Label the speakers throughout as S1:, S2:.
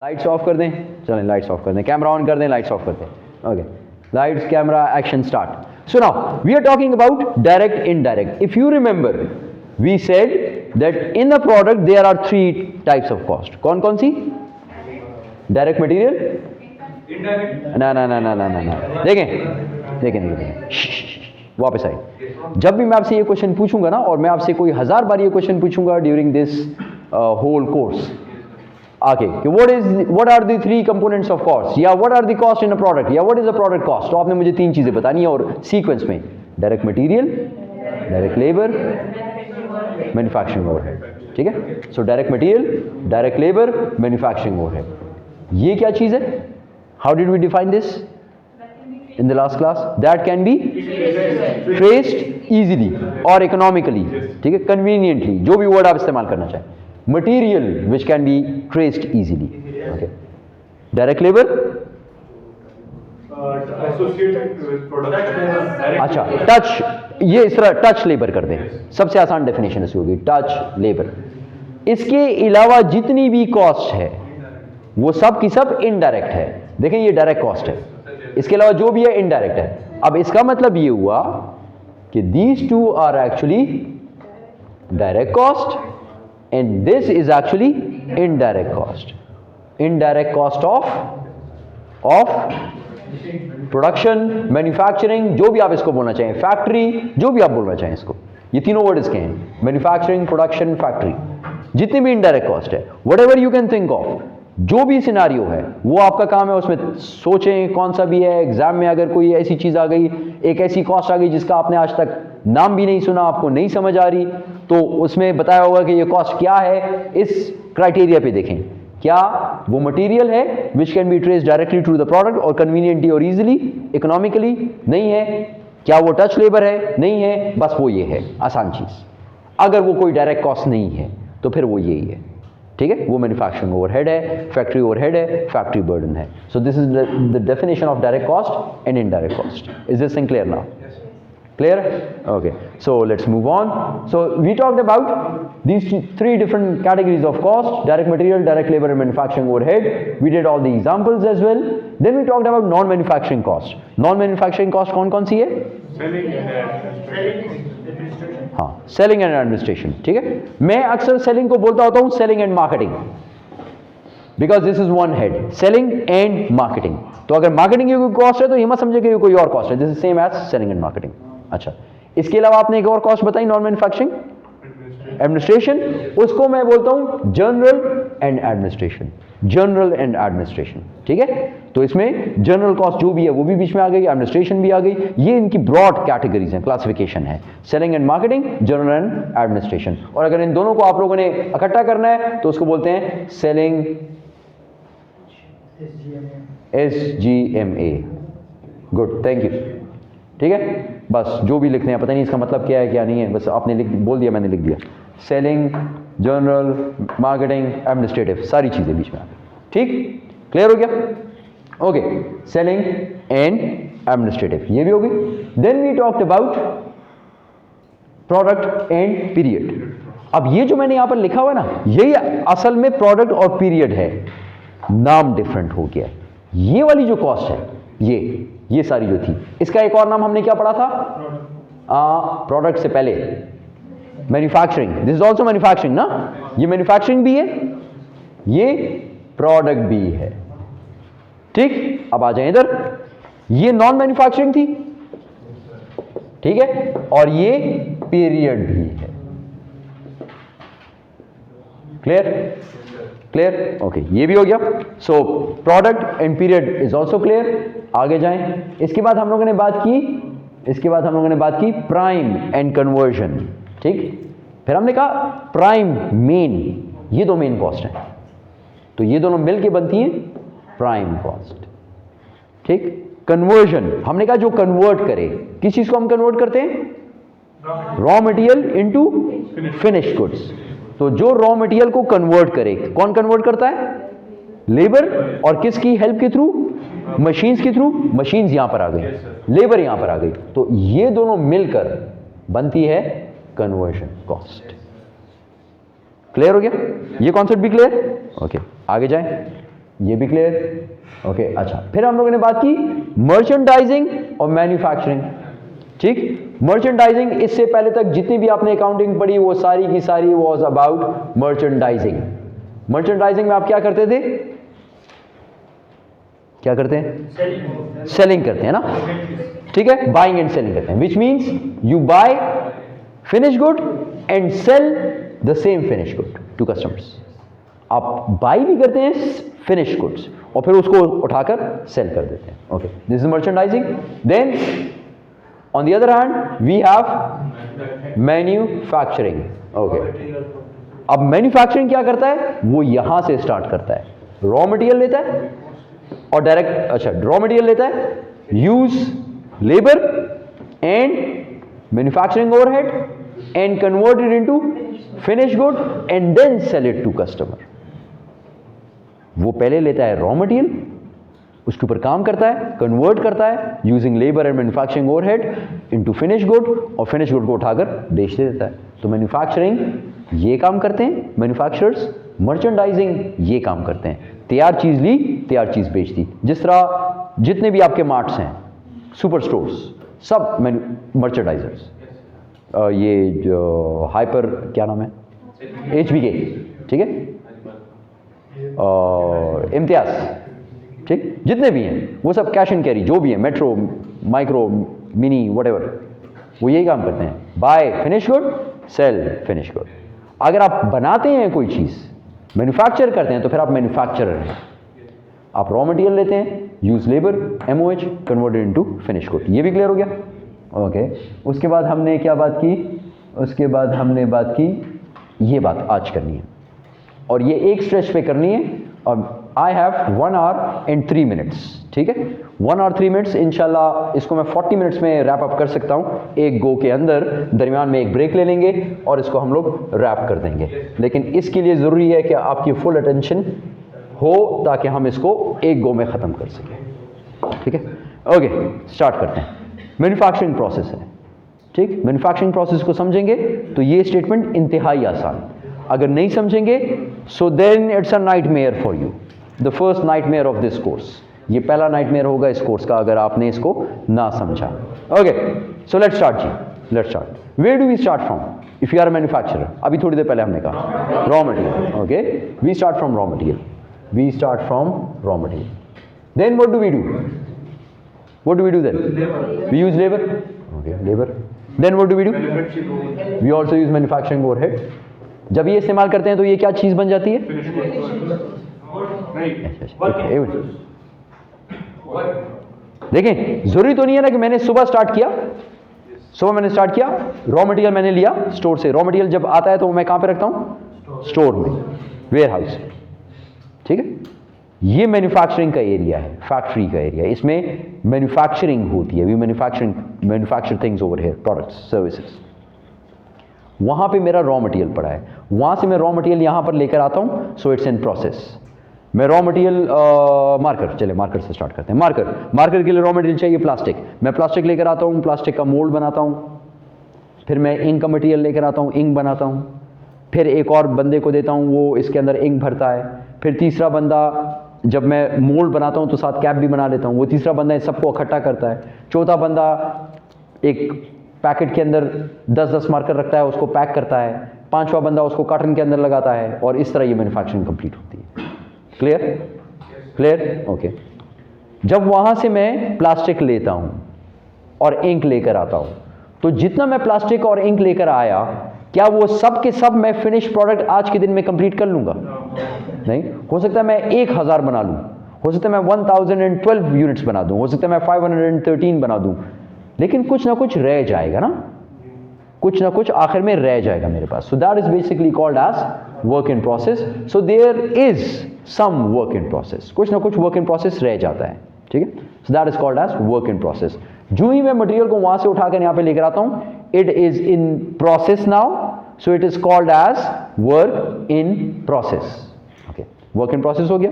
S1: Lights off कर दें, चलें लाइट्स ऑफ कर दें, कैमरा ऑन कर दें, लाइट्स ऑफ कर दें। Okay, lights camera action start. So now we are talking about direct indirect. If you remember we said that in the product there are 3 types of cost. कौन कौन सी? Direct material, ना ना ना ना ना ना ना, देखें देखें देखें, वापस आए। जब भी मैं आपसे ये क्वेश्चन पूछूंगा ना, और मैं आपसे कोई 1000 बार ये क्वेश्चन पूछूंगा ड्यूरिंग दिस होल कोर्स आके कि what are the 3 components of cost, या what are the cost in a product, या what is a product cost, तो आपने मुझे 3 चीजें बतानी है और सीक्वेंस में direct material, direct labour, manufacturing overhead. ठीक है, so direct material, direct labour, manufacturing overhead. ये क्या चीज है? How did we define this in the last class? That can be traced easily और economically, ठीक है, conveniently, जो भी वर्ड आप इस्तेमाल करना चाहें। Material which can be traced easily, okay. Direct labor,
S2: associated with product।
S1: अच्छा, टच, ये इस तरह टच लेबर कर दें, सबसे आसान डेफिनेशन इसकी होगी टच लेबर। इसके अलावा जितनी भी कॉस्ट है वो सब की सब इनडायरेक्ट है। देखें ये डायरेक्ट कॉस्ट है, इसके अलावा जो भी है इनडायरेक्ट है। अब इसका मतलब ये हुआ कि these two are actually direct cost and this is actually indirect cost. Indirect cost of production, manufacturing, जो भी आप इसको बोलना चाहें, फैक्ट्री, जो भी आप बोलना चाहें इसको, ये तीनों वर्ड इसके हैं, मैन्युफैक्चरिंग, प्रोडक्शन, फैक्ट्री, जितनी भी इनडायरेक्ट कॉस्ट है, whatever you can think of, जो भी सिनारियो है वो आपका काम है उसमें सोचें कौन सा भी है। एग्जाम में अगर कोई ऐसी चीज आ गई, एक ऐसी कॉस्ट आ गई जिसका आपने आज तक नाम भी नहीं सुना, आपको नहीं समझ आ रही, तो उसमें बताया होगा कि ये कॉस्ट क्या है। इस क्राइटेरिया पे देखें, क्या वो मटेरियल है which can be trace directly to the product और कन्वीनियंटली और इजिली, इकोनॉमिकली, नहीं है। क्या वो टच लेबर है? नहीं है, बस वो ये है, आसान चीज। अगर वो कोई डायरेक्ट कॉस्ट नहीं है तो फिर वो यही है, ठीक है, वो मैन्युफैक्चरिंग ओवरहेड है, फैक्ट्री ओवरहेड है, फैक्ट्री बर्डन है। सो this is the definition of direct cost and indirect cost. Is this thing clear now? Clear? Okay, so let's move on. So we talked about these 3 different categories of cost: direct material, direct labor, and manufacturing overhead. We did all the examples as well. Then we talked about non-manufacturing cost. Non-manufacturing cost कौन सी है?
S2: Selling and administration।
S1: हाँ, selling and administration, ठीक है। मैं अक्सर selling को बोलता होता हूँ selling and marketing, because this is one head, selling and marketing। तो अगर मार्केटिंग की कोई कॉस्ट है तो ये मत समझे कि ये कोई और कॉस्ट है, this is same as selling and marketing. अच्छा, इसके अलावा आपने एक और कॉस्ट बताई नॉन मैन्युफैक्चरिंग, एडमिनिस्ट्रेशन, उसको मैं बोलता हूं general and administration, general and administration, ठीक है। तो इसमें जनरल कॉस्ट जो भी है वो भी बीच में आ गई, एडमिनिस्ट्रेशन भी आ गई। ये इनकी ब्रॉड कैटेगरीज हैं, क्लासिफिकेशन है, selling and marketing, general and administration. और अगर इन दोनों को आप लोगों ने इकट्ठा करना है तो उसको बोलते हैं selling SGMA। Good, thank you, ठीक है। बस जो भी लिखते हैं, पता नहीं इसका मतलब क्या है क्या नहीं है, बस आपने बोल दिया, मैंने लिख दिया। सेलिंग, जनरल, मार्केटिंग, एडमिनिस्ट्रेटिव, सारी चीजें बीच में आ गई, ठीक, क्लियर हो गया? ओके, सेलिंग एंड एडमिनिस्ट्रेटिव ये भी हो गई। Then we talked about product and period. अब ये जो मैंने यहां पर लिखा हुआ है ना, यही असल में प्रोडक्ट और पीरियड है, नाम डिफरेंट हो गया। ये वाली जो कॉस्ट है, ये सारी जो थी, इसका एक और नाम हमने क्या पढ़ा था? प्रोडक्ट से पहले manufacturing. This is also manufacturing ना, ये मैन्युफैक्चरिंग भी है, ये प्रोडक्ट भी है, ठीक। अब आ जाए इधर, ये नॉन मैन्युफैक्चरिंग थी, ठीक है, और ये पीरियड भी है। क्लियर? क्लियर? ओके, ये भी हो गया। So product and period is also clear. आगे जाएं, इसके बाद हम लोगों ने बात की प्राइम एंड कन्वर्जन, ठीक। फिर हमने कहा प्राइम, मेन, ये 2 मेन कॉस्ट हैं, तो ये दोनों मिलके बनती हैं प्राइम कॉस्ट, ठीक। कन्वर्जन हमने कहा जो कन्वर्ट करे, किस चीज को हम कन्वर्ट करते हैं? Raw material into finished goods. तो जो रॉ मटेरियल को कन्वर्ट करे, कौन कन्वर्ट करता है? लेबर। और किसकी हेल्प के थ्रू? मशीन्स के थ्रू। मशीन्स यहां पर आ गई, लेबर यहां पर आ गई, तो ये दोनों मिलकर बनती है कन्वर्जन कॉस्ट। क्लियर हो गया? ये कॉन्सेप्ट भी क्लियर? ओके, आगे जाएं। ये भी क्लियर? ओके, अच्छा। फिर हम लोगों ने बात की मर्चेंडाइजिंग और मैन्युफैक्चरिंग। ठीक, मर्चेंडाइजिंग, इससे पहले तक जितनी भी आपने अकाउंटिंग पढ़ी वो सारी की सारी वाज अबाउट मर्चेंडाइजिंग। मर्चेंडाइजिंग में आप क्या करते थे? क्या करते हैं? सेलिंग करते हैं ना, ठीक है, बाइंग एंड सेलिंग करते हैं, which means you buy finish good and sell the same finish good to customers. आप बाई भी करते हैं फिनिश गुड्स और फिर उसको उठाकर सेल कर देते हैं। Okay, this is merchandising. Then on the other hand we have manufacturing. Okay, अब मैन्युफैक्चरिंग क्या करता है? वो यहां से स्टार्ट करता है, रॉ मटेरियल लेता है और डायरेक्ट, अच्छा, रॉ मटेरियल लेता है, use labour and manufacturing overhead and convert it into finish good and then sell it to customer. वो पहले लेता है रॉ मटेरियल, उसके ऊपर काम करता है, कन्वर्ट करता है using labour and manufacturing overhead into finish good और फिनिश गुड को उठाकर बेच देता है। तो मैन्युफैक्चरिंग ये काम करते हैं मैन्युफैक्चरर्स, मर्चेंडाइजिंग ये काम करते हैं, तैयार चीज ली, तैयार चीज बेच दी। जिस तरह जितने भी आपके मार्ट्स हैं, सुपर स्टोर्स, सब मर्चेंडाइजर्स। ये जो हाइपर क्या नाम है, HBK, ठीक है, इम्तियाज, ठीक, जितने भी हैं वो सब कैश एंड कैरी, जो भी है, मेट्रो, माइक्रो, मिनी, व्हाटएवर, वो यही काम करते हैं, buy finish good, sell finish good. अगर आप बनाते हैं कोई चीज़, मैन्युफैक्चर करते हैं, तो फिर आप मैन्युफैक्चरर हैं। आप रॉ मटेरियल लेते हैं, use labour, MOH, converted into finish good. ये भी क्लियर हो गया? ओके, उसके बाद हमने क्या बात की? उसके बाद हमने बात की, ये बात आज करनी है और ये एक स्ट्रेच पे करनी है, और I have 1 hour and 3 minutes, ठीक है, 1 hour 3 minutes। इंशाल्लाह इसको मैं 40 मिनट्स में रैप अप कर सकता हूँ, एक गो के अंदर, दरमियान में एक ब्रेक ले लेंगे और इसको हम लोग रैप कर देंगे। लेकिन इसके लिए ज़रूरी है कि आपकी फुल अटेंशन हो ताकि हम इसको एक गो में ख़त्म कर सकें, ठीक है। ओके, स्टार्ट करते हैं। मैन्युफैक्चरिंग प्रोसेस है, ठीक, मैन्युफैक्चरिंग प्रोसेस को समझेंगे तो ये स्टेटमेंट इंतहाई आसान। अगर नहीं समझेंगे so then it's a nightmare for you, the first nightmare of this course. ये पहला नाइटमेयर होगा इस कोर्स का अगर आपने इसको ना समझा। ओके, सो लेट्स स्टार्ट जी, let's start. Where do we start from if you are a manufacturer? अभी थोड़ी देर पहले हमने कहा raw material. Okay, we start from raw material, we start from raw material. Then what do we do? What do we do then? We use labor. Okay, labor. Then what do we do? We also use manufacturing overhead. जब ये इस्तेमाल करते हैं तो ये क्या चीज़ बन जाती है? देखें, जरूरी तो नहीं है ना कि मैंने सुबह स्टार्ट किया, सुबह मैंने स्टार्ट किया, रॉ मटेरियल मैंने लिया स्टोर से। रॉ मटेरियल जब आता है तो मैं कहाँ पे रखता हूँ? स्टोर में, वेयर हाउस, ठीक है। ये मैन्युफैक्चरिंग का एरिया है, फैक्ट्री का एरिया, इसमें मैन्युफैक्चरिंग होती है। We manufacture things over here, products, services. वहाँ पे मेरा रॉ मटेरियल पड़ा है, वहाँ से मैं रॉ मटेरियल यहाँ पर लेकर आता हूँ, सो इट्स इन प्रोसेस। मैं रॉ मटेरियल मार्कर, चले मार्कर से स्टार्ट करते हैं। मार्कर के लिए रॉ मटेरियल चाहिए प्लास्टिक, मैं प्लास्टिक लेकर आता हूँ, प्लास्टिक का मोल्ड बनाता हूँ, फिर मैं इंक का मटेरियल लेकर आता हूँ, इंक बनाता हूँ, फिर एक और बंदे को देता हूँ, वो इसके अंदर इंक भरता है, फिर तीसरा बंदा, जब मैं मोल्ड बनाता हूँ तो साथ कैप भी बना लेता हूँ, वो तीसरा बंदा इन सबको इकट्ठा करता है, चौथा बंदा एक पैकेट के अंदर 10-10 मार्कर रखता है, उसको पैक करता है, पांचवा बंदा उसको कार्टन के अंदर लगाता है, और इस तरह ये मैन्युफैक्चरिंग कंप्लीट होती है। क्लियर? क्लियर? ओके। जब वहाँ से मैं प्लास्टिक लेता हूँ और इंक लेकर आता हूँ, तो जितना मैं प्लास्टिक और इंक लेकर आया, क्या वो सब के सब मैं फिनिश प्रोडक्ट आज के दिन में कंप्लीट कर लूँगा? नहीं। हो सकता है मैं 1000 बना लूँ, हो सकता है मैं 1012 यूनिट्स बना दूँ, हो सकता है मैं 513 बना दूँ, लेकिन कुछ ना कुछ रह जाएगा ना, कुछ ना कुछ आखिर में रह जाएगा मेरे पास। So that is basically called as work in process. So there is some work in process, कुछ ना कुछ वर्क इन प्रोसेस रह जाता है, ठीक है। So that is called as work in process. जो ही मैं मटेरियल को वहां से उठाकर यहाँ पे लेकर आता हूँ, it is in process now, so it is called as work in process. Okay, work in process हो गया।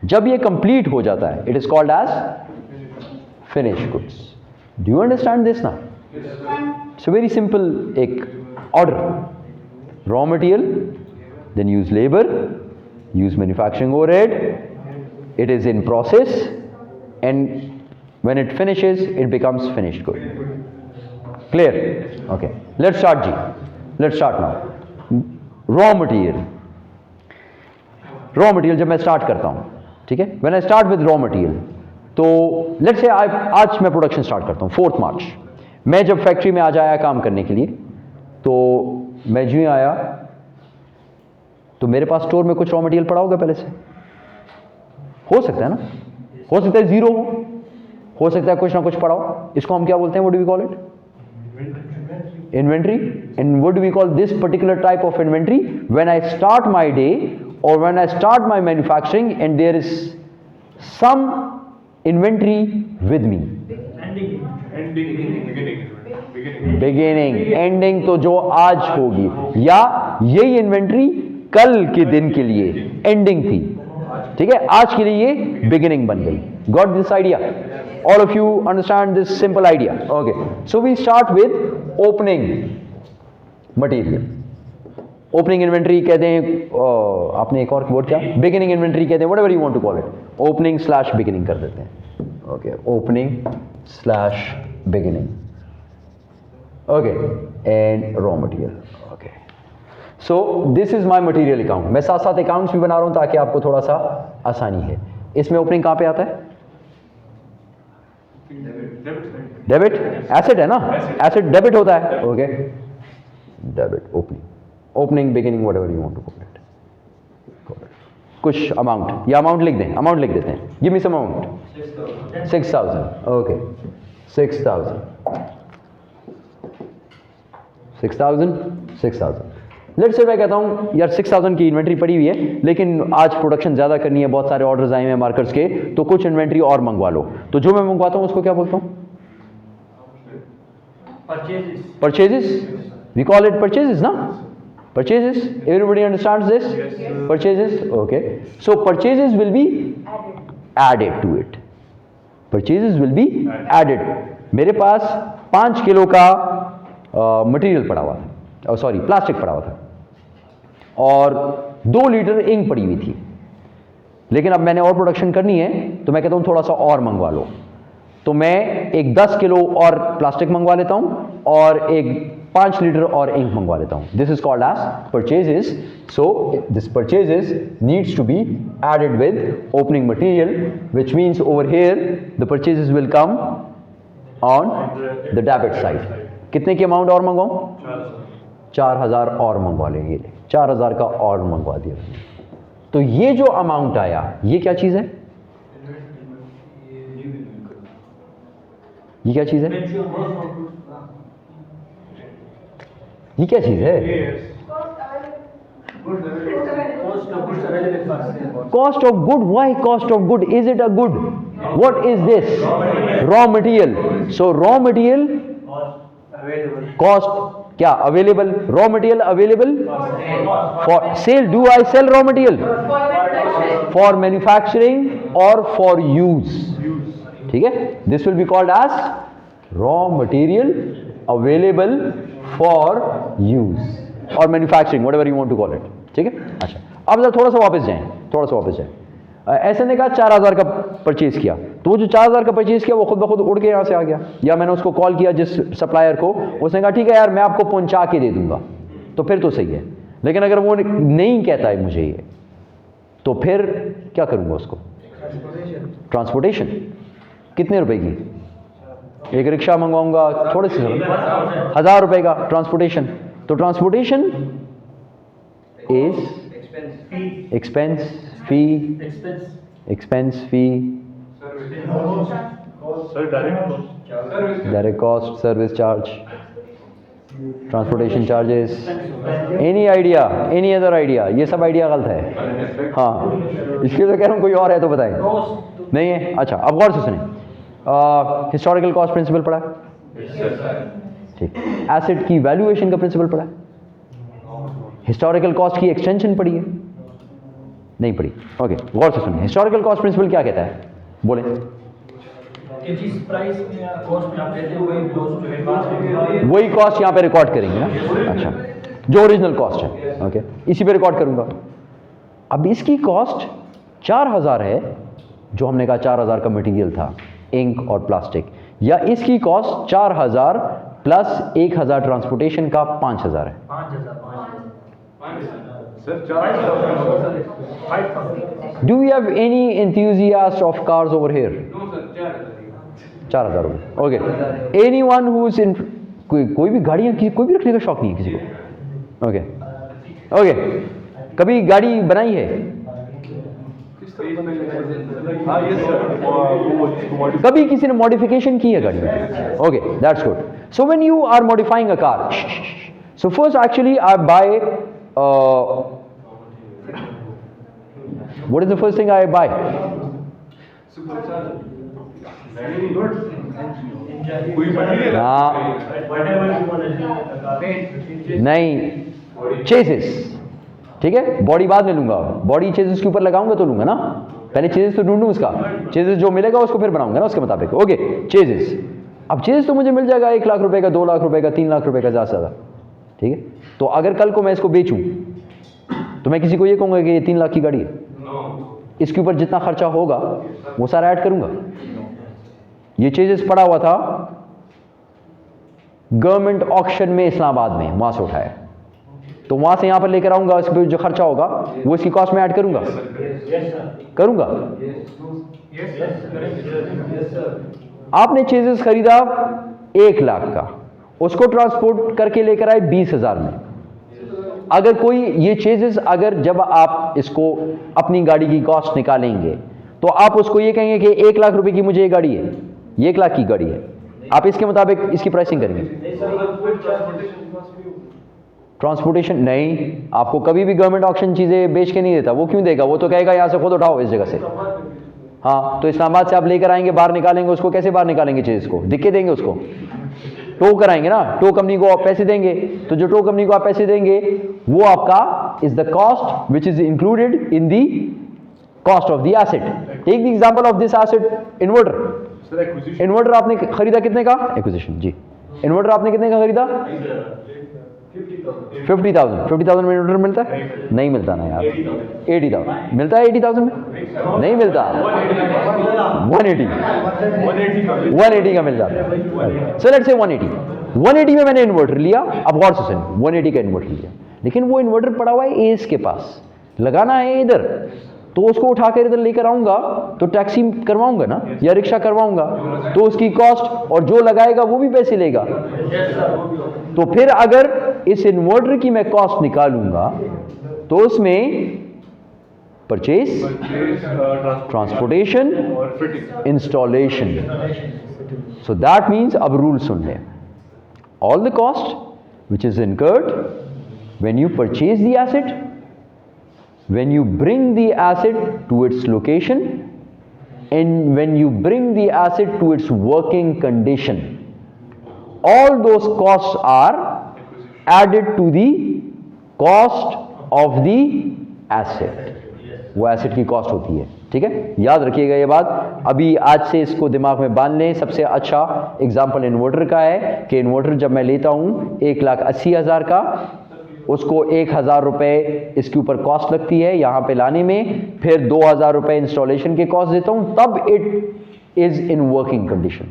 S1: जब ये कंप्लीट हो जाता है, it is called as finish goods. Do you understand this now? It's very simple, एक order, raw material, then use labour, use manufacturing overhead, it is in process, and when it finishes it becomes finished good. Clear? Okay, let's start G. Let's start now. Raw material जब मैं start करता हूं, ठीक है, when I start with raw material, तो let's say आज मैं production start करता हूं 4 मार्च। मैं जब फैक्ट्री में आज आया काम करने के लिए, तो मैं जो ही आया तो मेरे पास स्टोर में कुछ रॉ मटेरियल पड़ा होगा पहले से, हो सकता है ना, हो सकता है जीरो हो सकता है कुछ ना कुछ पड़ा हो। इसको हम क्या बोलते हैं, what do we call it? Inventory. And what do we call this particular type of inventory? When I start my day और when I start my manufacturing and there is some inventory with me. Beginning, ending तो जो आज होगी, या यही inventory कल के दिन के लिए एंडिंग थी, ठीक है, आज के लिए ये बिगिनिंग बन गई। Got this idea? All of you understand this simple idea? Okay, so we start with opening material. Opening inventory कहते हैं, आपने एक और वर्ड क्या, बिगिनिंग इन्वेंट्री कहते हैं, whatever you want to call it. Opening slash beginning कर देते हैं। Okay, opening slash beginning. Okay, and raw material. Okay, so this is my material account. मैं साथ साथ अकाउंट्स भी बना रहा हूं ताकि आपको थोड़ा सा आसानी है। इसमें ओपनिंग कहां पे आता है? डेबिट। एसेट है ना, एसेट डेबिट होता है। Okay, debit, opening beginning whatever you want to call it. कुछ अमाउंट या अमाउंट लिख दें, अमाउंट लिख देते हैं। Give me some amount. 6000। Okay, 6000 let's say मैं कहता हूं यार 6000 की इन्वेंट्री पड़ी हुई है, लेकिन आज प्रोडक्शन ज्यादा करनी है, बहुत सारे ऑर्डर्स आए हैं मार्केट्स के, तो कुछ इन्वेंट्री और मंगवा लो। तो जो मैं मंगवाता हूं उसको क्या बोलता हूं? Purchases. We call it purchases ना, purchases. Everybody understands this? Purchases. Okay, so purchases will be added to it. Purchases will be added. मेरे पास 5 किलो का मटेरियल पड़ा हुआ था, सॉरी प्लास्टिक पड़ा हुआ था, और 2 लीटर इंक पड़ी हुई थी, लेकिन अब मैंने और प्रोडक्शन करनी है, तो मैं कहता हूं थोड़ा सा और मंगवा लो। तो मैं एक 10 किलो और प्लास्टिक मंगवा लेता हूं और एक 5 लीटर और इंक मंगवा लेता हूं। This is called as purchases. So this purchases needs to be added with opening material, which means over here the purchases will come on the debit side. कितने की अमाउंट और मंगवाऊं? 4000 और मंगवा लेंगे। 4000 का और मंगवा दिया। तो ये जो अमाउंट आया, ये क्या चीज है? ये क्या चीज है? ये क्या चीज है? Cost of good. Why cost of good? Is it a good? What is this? Raw material. So raw material cost क्या? Available. Raw material available for sale. Do I sell raw material? For manufacturing और for use. ठीक है, this will be called as raw material available for use और manufacturing, whatever you want to call it. ठीक है, अच्छा, अब जरा थोड़ा सा वापस जाएं। ऐसे ने कहा 4000 का परचेज किया, तो वो जो 4000 का परचेज किया वो खुद ब खुद उड़ के यहां से आ गया, या मैंने उसको कॉल किया जिस सप्लायर को, उसने कहा ठीक है यार मैं आपको पहुंचा के दे दूंगा, तो फिर तो सही है। लेकिन अगर वो नहीं कहता है मुझे ये, तो फिर क्या करूंगा उसको? ट्रांसपोर्टेशन। कितने रुपए की? एक रिक्शा मंगवाऊंगा, थोड़े से 1000 रुपए का ट्रांसपोर्टेशन। तो transportation is expense fee, direct cost, service charge, transportation charges, any idea, any other idea? ये सब आइडिया गलत है। हाँ, इसलिए तो कह रहा हूँ, कोई और है तो बताएं। नहीं है? अच्छा, अब गौर से सुने। हिस्टोरिकल कॉस्ट प्रिंसिपल पढ़ा है? ठीक। एसेट की वैल्यूएशन का प्रिंसिपल पढ़ा है? हिस्टोरिकल कॉस्ट की एक्सटेंशन पढ़ी है? नहीं पढ़ी। ओके, गौर से सुनिए। हिस्टोरिकल कॉस्ट प्रिंसिपल क्या कहता है? बोले।
S3: जिस प्राइस में कॉस्ट में आप लेते हो
S1: वही कॉस्ट यहाँ पे रिकॉर्ड करेंगे ना। अच्छा, जो ओरिजिनल कॉस्ट है, ओके, इसी पे रिकॉर्ड करूंगा। अब इसकी कॉस्ट 4000 है, जो हमने कहा 4000 का मटेरियल था, इंक और प्लास्टिक, या इसकी कॉस्ट 4000 प्लस 1000 ट्रांसपोर्टेशन का 5000 है।
S3: 5,000
S2: Sir, 4,000.
S3: 5,000
S1: do you have any enthusiast of cars over here?
S2: No, sir, 4,000.
S1: 4000 रुपये। Okay, any one who is in, कोई भी गाड़ियाँ कोई भी रखने का शौक नहीं है किसी को? ओके ओके, कभी गाड़ी बनाई है?
S2: हाँ, yes, sir. वो
S1: कभी किसी ने मॉडिफिकेशन की है गाड़ी में? Okay, that's good. So when you are modifying a car, so first actually I buy, what is the first thing I buy?
S2: कोई मटेरियल
S1: हाँ, नहीं, चेसिस, ठीक है, बॉडी बाद में लूंगा, बॉडी चेसिस के ऊपर लगाऊंगा तो लूंगा ना, पहले चेसिस तो ढूंढूं उसका, चेसिस जो मिलेगा उसको फिर बनाऊंगा ना उसके मुताबिक। ओके, चेसिस, अब चेसिस तो मुझे मिल जाएगा 1 लाख रुपए का, 2 लाख रुपए का, 3 लाख रुपए का, ज़्यादा से ज़्यादा, ठीक है। तो अगर कल को मैं इसको बेचूं तो मैं किसी को ये कहूंगा कि ये 3 लाख की गाड़ी है, इसके ऊपर जितना खर्चा होगा वो सारा ऐड करूंगा। ये चेसिस पड़ा हुआ था गवर्नमेंट ऑक्शन में इस्लामाबाद में, वहां से उठाया, तो वहां से यहां पर लेकर आऊंगा, इस पर जो खर्चा होगा वो इसकी कॉस्ट में ऐड करूंगा, करूंगा। आपने चेसिस खरीदा 1 लाख का, उसको ट्रांसपोर्ट करके लेकर आए 20,000 में। अगर कोई ये चेसिस, अगर जब आप इसको अपनी गाड़ी की कॉस्ट निकालेंगे तो आप उसको ये कहेंगे कि 1 लाख रुपए की मुझे ये गाड़ी है, ये 1 लाख की गाड़ी है, आप इसके मुताबिक इसकी प्राइसिंग करेंगे। ट्रांसपोर्टेशन नहीं, आपको कभी भी गवर्नमेंट ऑक्शन चीजें बेच के नहीं देता। वो क्यों देगा? वो तो कहेगा यहां से खुद उठाओ इस जगह से। हाँ, तो इस्लामाबाद से आप लेकर आएंगे, बाहर निकालेंगे उसको, कैसे बाहर निकालेंगे चीज को? दिक्के देंगे उसको, टो कराएंगे ना, टो कंपनी को आप पैसे देंगे, तो जो टो कंपनी को आप पैसे देंगे वो आपका is the cost which is included in the cost of the asset. Take the example of this asset, inverter.
S2: Sir, acquisition.
S1: Inverter आपने खरीदा कितने का? एक्विजिशन जी। इन्वर्टर आपने कितने का खरीदा? 50,000। 50,000 में इन्वर्टर मिलता है? नहीं मिलता ना यार। 80,000 मिलता है? 80,000 में नहीं मिलता, 180 का मिल जाता है। सो लेट्स से 180 में मैंने इन्वर्टर लिया। अब गौर से सुनिए, 180 का इन्वर्टर लिया, लेकिन वो इन्वर्टर पड़ा हुआ है एस के पास, लगाना है इधर, तो उसको उठाकर इधर लेकर आऊंगा तो टैक्सी करवाऊंगा ना, या रिक्शा करवाऊंगा, तो उसकी कॉस्ट और जो लगाएगा वो भी पैसे लेगा। तो फिर अगर इस इन्वर्टर की मैं कॉस्ट निकालूंगा तो उसमें परचेज, ट्रांसपोर्टेशन,
S2: और fitting.
S1: Installation. So that means, अब रूल सुन लें, all the cost which is incurred when you purchase the asset, when you bring the asset to its location, and when you bring the asset to its working condition, all those costs are added to the cost of the asset. वो asset की cost होती है, ठीक है, याद रखिएगा ये बात। अभी आज से इसको दिमाग में बांध लें। सबसे अच्छा एग्जांपल इन्वर्टर का है कि इन्वर्टर जब मैं लेता हूँ 1,80,000 का, उसको 1,000 रुपये इसके ऊपर कॉस्ट लगती है यहाँ पे लाने में, फिर 2,000 रुपये इंस्टॉलेशन के कॉस्ट देता हूँ, तब it is in working condition.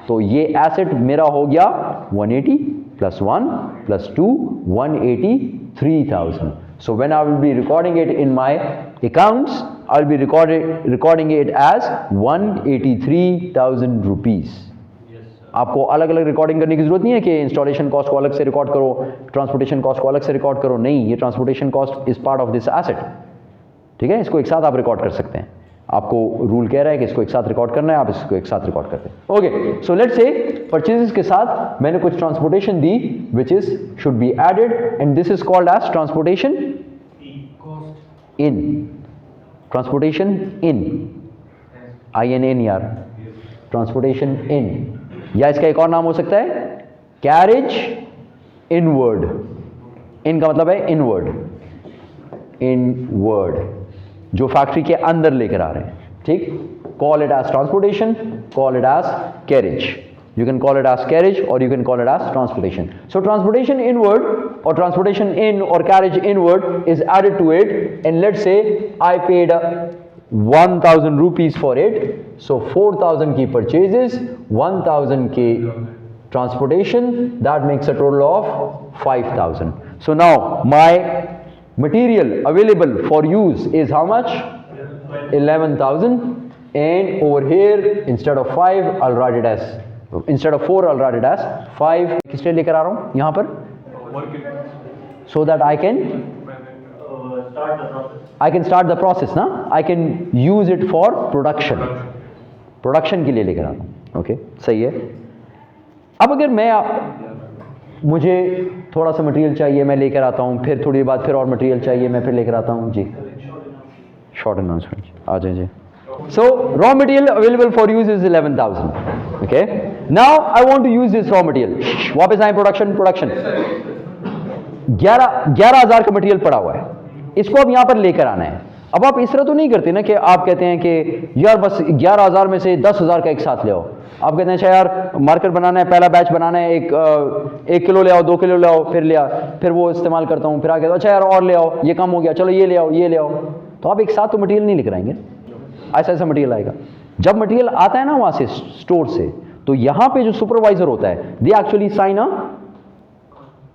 S1: तो ये एसेट मेरा हो गया 180 + 1 + 2 183,000. So when I will be recording it in my accounts, I will be recording it as 183,000 rupees. आपको अलग अलग रिकॉर्डिंग करने की जरूरत नहीं है कि इंस्टॉलेशन कॉस्ट को अलग से रिकॉर्ड करो, ट्रांसपोर्टेशन कॉस्ट को अलग से रिकॉर्ड करो। नहीं, ये transportation cost is part of this asset, ठीक है, इसको एक साथ आप रिकॉर्ड कर सकते हैं। आपको रूल कह रहा है कि इसको एक साथ रिकॉर्ड करना है, आप इसको एक साथ रिकॉर्ड करते हैं। Okay, so let's say purchases के साथ मैंने कुछ ट्रांसपोर्टेशन दी which is should be added, and this is called as transportation in. Transportation in, INN यार, ट्रांसपोर्टेशन इन, या इसका एक और नाम हो सकता है कैरेज इनवर्ड। इन का मतलब है इनवर्ड, इनवर्ड जो फैक्ट्री के अंदर लेकर आ रहे हैं, ठीक। Call it as transportation, call it as carriage, you can call it as carriage or you can call it as transportation. So transportation inward or transportation in or carriage inward is added to it, and let's say I paid 1000 rupees for it. So 4000 की purchases, 1000 की transportation, that makes a total of 5000. So now my material available for use is how much? 11,000. And over here instead of 5 I'll write it as, instead of 4 I'll write it as 5. किस लिए लेकर आ रहा हूं यहां पर? So that I can start the process ना, I can use it for production के लिए लेकर आ रहा हूं. ओके, सही है. अब अगर मैं मुझे थोड़ा सा मटेरियल चाहिए, मैं लेकर आता हूं, फिर थोड़ी बाद फिर और मटेरियल चाहिए, मैं फिर लेकर आता हूं. जी, शॉर्ट अनाउंसमेंट आ जाए जी. So raw material available for use is 11,000. Okay, now I want to use this raw material. वापस आए प्रोडक्शन. 11,000 का मटेरियल पड़ा हुआ है, इसको अब यहां पर लेकर आना है. अब आप इस तरह तो नहीं करते ना कि आप कहते हैं कि यार बस 11,000 में से 10,000 का एक साथ ले आओ. आप कहते हैं अच्छा यार मार्कर बनाना है, पहला बैच बनाना है, 1 किलो ले आओ, 2 किलो ले आओ, फिर वो इस्तेमाल करता हूं, फिर आगे अच्छा यार और ले आओ, ये कम हो गया, चलो ये ले आओ. तो आप एक साथ तो मटेरियल नहीं लेकर आएंगे, ऐसा मटेरियल आएगा. जब मटेरियल आता है ना वहां से स्टोर से, तो यहां पे जो सुपरवाइजर होता है, they actually sign a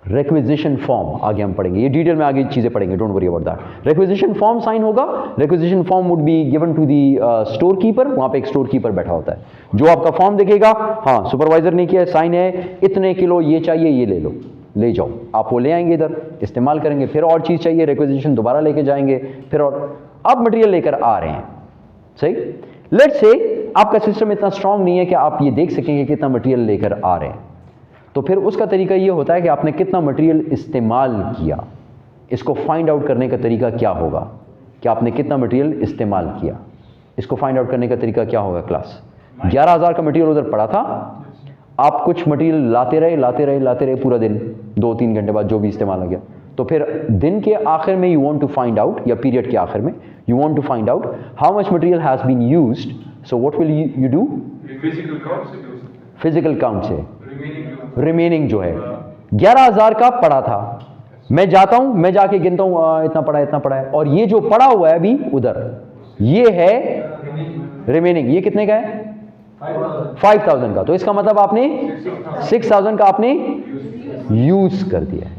S1: requisition form. आगे हम पढ़ेंगे, ये डिटेल में आगे चीजें पढ़ेंगे, don't worry about that. Requisition form sign होगा. Requisition form would be given to the store keeper. वहां पे एक स्टोर कीपर बैठा होता है जो आपका फॉर्म देखेगा, हाँ सुपरवाइजर ने किया, साइन है, इतने किलो ये चाहिए, ये ले लो, ले जाओ. आप वो ले आएंगे, इधर इस्तेमाल करेंगे, फिर और चीज चाहिए, रिक्विजिशन दोबारा लेके जाएंगे, फिर और आप मटेरियल लेकर आ रहे हैं. सही. लेट्स से आपका सिस्टम इतना स्ट्रांग नहीं है कि आप ये देख सकेंगे कितना मटेरियल लेकर आ रहे हैं, तो फिर उसका तरीका ये होता है कि आपने कितना मटेरियल इस्तेमाल किया. इसको फाइंड आउट करने का तरीका क्या होगा कि आपने कितना मटेरियल इस्तेमाल किया. इसको फाइंड आउट करने का तरीका क्या होगा क्लास? 11,000 का मटेरियल उधर पड़ा था, आप कुछ मटेरियल लाते रहे पूरा दिन, 2-3 घंटे बाद जो भी इस्तेमाल हो गया, तो फिर दिन के आखिर में you want to find out, या पीरियड के आखिर में you want to find out how much material has been used. So what will you do? Physical count से रिमेनिंग जो है 11,000 का पड़ा था, मैं जाता हूं, मैं जाके गिनता हूं, इतना पड़ा है, और ये जो पड़ा हुआ है अभी उधर, ये है रिमेनिंग. ये कितने का है? 5,000 का. तो इसका मतलब आपने 6,000 का आपने यूज कर दिया.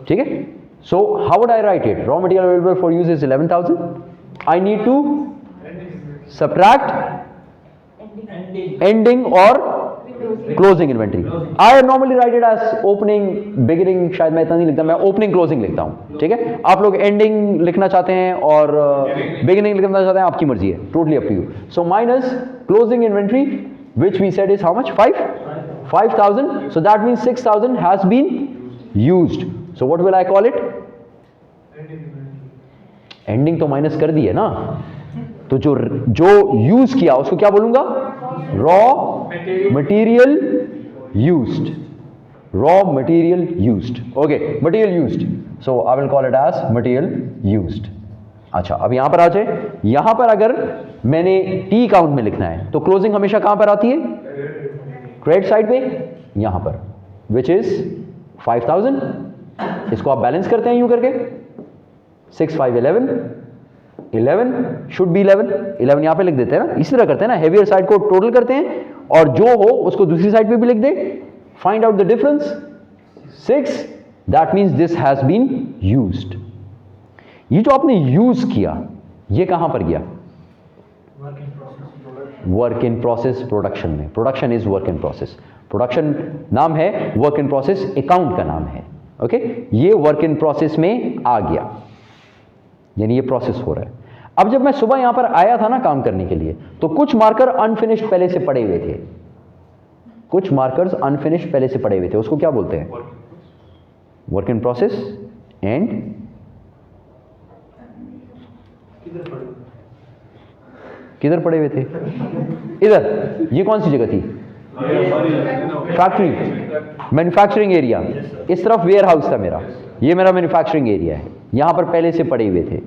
S1: ठीक है. So how would I write it? Raw material available for use is 11,000. I need to subtract ending और closing inventory. I normally write it as opening, beginning शायद मैं इतना नहीं लिखता, मैं ओपनिंग क्लोजिंग लिखता हूं. ठीक है. आप लोग एंडिंग लिखना चाहते हैं और बिगिनिंग लिखना चाहते हैं, आपकी मर्जी है, totally up to you. So minus closing inventory which we said is how much? 5,000. So that means 6,000 has been used. So what will I call it? Ending तो माइनस कर दी है ना, तो जो यूज किया उसको क्या बोलूंगा? Raw material used. Raw material used. Okay, material used. So I will call it as material used. अच्छा, अब यहां पर आ जाए. यहां पर अगर मैंने टी काउंट में लिखना है तो क्लोजिंग हमेशा कहां पर आती है? क्रेडिट साइड पे, यहां पर, विच इज 5,000. इसको आप बैलेंस करते हैं यूं करके, 6, 5, 11 शुड बी 11 यहां पे लिख देते हैं ना, इसी तरह करते हैं ना. हेवियर साइड को टोटल करते हैं और जो हो उसको दूसरी साइड पे भी लिख दे. Find out the difference 6. That means this has been used. ये जो आपने यूज किया ये कहां पर गया? वर्क इन प्रोसेस प्रोडक्शन में. Production is work in process. Production नाम है, वर्क इन प्रोसेस अकाउंट का नाम है. ओके, ये वर्क इन प्रोसेस में आ गया, यानी ये प्रोसेस हो रहा है. अब जब मैं सुबह यहां पर आया था ना काम करने के लिए, तो कुछ मार्कर अनफिनिश्ड पहले से पड़े हुए थे. कुछ मार्कर्स अनफिनिश्ड पहले से पड़े हुए थे, उसको क्या बोलते हैं? Work in process. एंड किधर पड़े हुए थे? इधर. ये कौन सी जगह थी? Factory, manufacturing area. इस तरफ वेयर हाउस था मेरा, ये मेरा मैन्युफैक्चरिंग एरिया है. यहां पर पहले से पड़े हुए थे.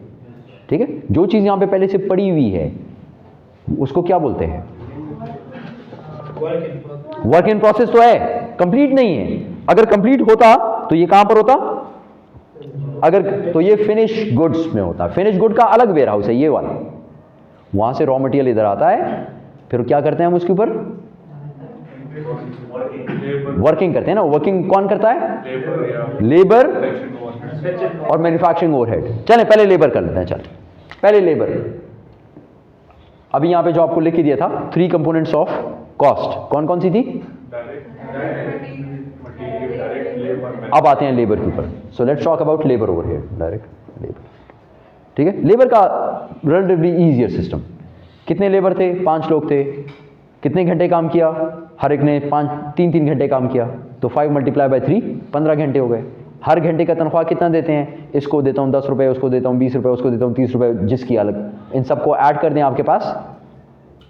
S1: ठीक है. जो चीज यहां पे पहले से पड़ी हुई है उसको क्या बोलते हैं? वर्क इन प्रोसेस तो है, कंप्लीट नहीं है. अगर कंप्लीट होता तो ये कहां पर होता? अगर तो ये फिनिश गुड्स में होता. फिनिश गुड का अलग वेयर हाउस है ये वाला. वहां से रॉ मटेरियल इधर आता है, फिर क्या करते हैं हम उसके ऊपर वर्किंग करते हैं ना। वर्किंग कौन करता है? लेबर और मैन्युफैक्चरिंग ओवरहेड। चलें पहले लेबर कर लेते हैं। चलें पहले लेबर। अभी यहां पे जो आपको लिख के दिया था 3 कंपोनेंट्स ऑफ कॉस्ट, कौन कौन सी थी? अब आते हैं लेबर के ऊपर। So let's talk about labour overhead. Direct labour, ठीक है। लेबर का रिलेटिवली इजियर सिस्टम। कितने लेबर थे? 5 लोग थे। कितने घंटे काम किया? हर एक ने 3 घंटे काम किया, तो 5 × 3 15 घंटे हो गए। हर घंटे का तनख्वाह कितना देते हैं? इसको देता हूं 10 रुपए, उसको देता हूं 20 रुपए, उसको देता हूं 30 रुपए, जिसकी अलग। इन सबको ऐड कर दें, आपके पास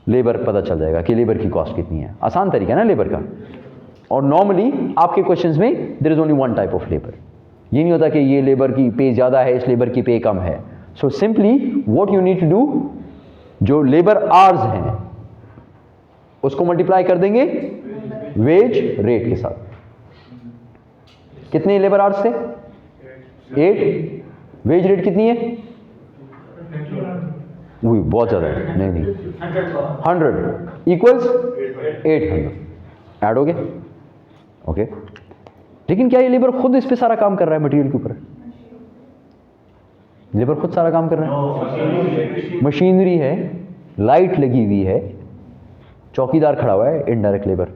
S1: लेबर पता चल जाएगा कि लेबर की कॉस्ट कितनी है। आसान तरीका है ना लेबर का। और नॉर्मली आपके क्वेश्चंस में there is only one type of labour. ये नहीं होता कि ये लेबर की पे ज़्यादा है, इस लेबर की पे कम है। So simply what you need to do, जो लेबर आवर्स हैं उसको मल्टीप्लाई कर देंगे वेज रेट के साथ। कितने लेबर आवर्स थे? 8। वेज रेट कितनी है? वही बहुत ज़्यादा है। नहीं 100 इक्वल्स 800 ऐड हो गए। ओके, लेकिन क्या ये लेबर खुद इस पे सारा काम कर रहा है? मटेरियल के ऊपर लेबर खुद सारा काम कर रहा है? मशीनरी है, लाइट लगी हुई है, चौकीदार खड़ा हुआ है, इनडायरेक्ट लेबर।